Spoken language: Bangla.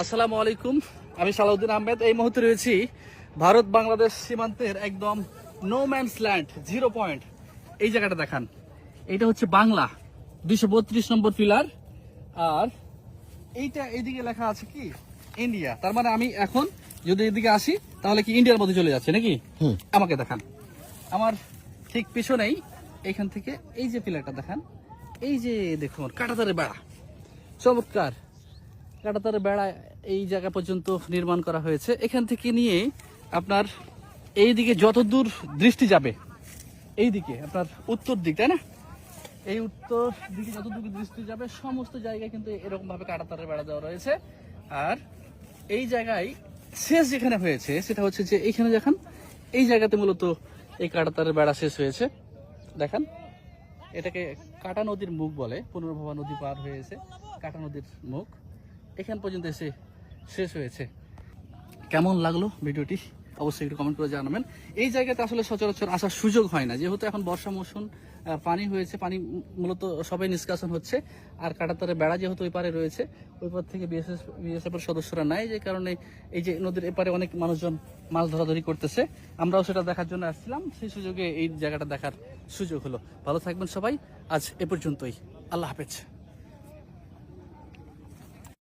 আসসালামু আলাইকুম, আমি সালাউদ্দিন আহমেদ। এই মুহূর্তে রয়েছি ভারত বাংলাদেশ সীমান্তের একদম নো ম্যানস ল্যান্ড, 0 পয়েন্ট। এই জায়গাটা দেখান, এইটা হচ্ছে বাংলা 232 নম্বর পিলার, আর এইটা এইদিকে লেখা আছে কি ইন্ডিয়া। তার মানে আমি এখন যদি এদিকে আসি তাহলে কি ইন্ডিয়ার মধ্যে চলে যাচ্ছে নাকি? আমাকে দেখান, আমার ঠিক পিছনেই এখান থেকে এই যে পিলারটা দেখান, এই যে দেখুন কাঁটাতারের বেড়া, চমৎকার কাঁটাতারের বেড়া এই জায়গা পর্যন্ত নির্মাণ করা হয়েছে। এখান থেকে নিয়ে আপনার এই দিকে যত দূর দৃষ্টি যাবে, এই দিকে আপনার উত্তর দিক, তাই না? এই উত্তর দিকে যত দূর দৃষ্টি যাবে সমস্ত জায়গায় কিন্তু এরকম ভাবে কাঁটাতারের বেড়া দেওয়া রয়েছে। আর এই জায়গায় শেষ যেখানে হয়েছে সেটা হচ্ছে যে এইখানে দেখেন, এই জায়গাতে মূলত এই কাঁটাতারের বেড়া শেষ হয়েছে। দেখেন, এটাকে কাটা নদীর মুখ বলে, পুনর্ভবা নদী পার হয়েছে কাটা নদীর মুখ, এখান পর্যন্ত এসে শেষ হয়েছে। কেমন লাগলো ভিডিওটি অবশ্যই একটু কমেন্ট করে জানাবেন। এই জায়গাতে আসলে সচরাচর আসার সুযোগ হয় না, যেহেতু এখন বর্ষা মৌসুম, পানি হয়েছে, পানি মূলত সবাই নিষ্কাশন হচ্ছে। আর কাঁটাতারে বেড়া যেহেতু ওই পারে রয়েছে, ওই পার থেকে বিএসএফ এর সদস্যরা নাই, যে কারণে এই যে নদীর এপারে অনেক মানুষজন মাছ ধরাধরি করতেছে। আমরাও সেটা দেখার জন্য আসছিলাম, সেই সুযোগে এই জায়গাটা দেখার সুযোগ হলো। ভালো থাকবেন সবাই, আজ এ পর্যন্তই, আল্লাহ হাফেজ।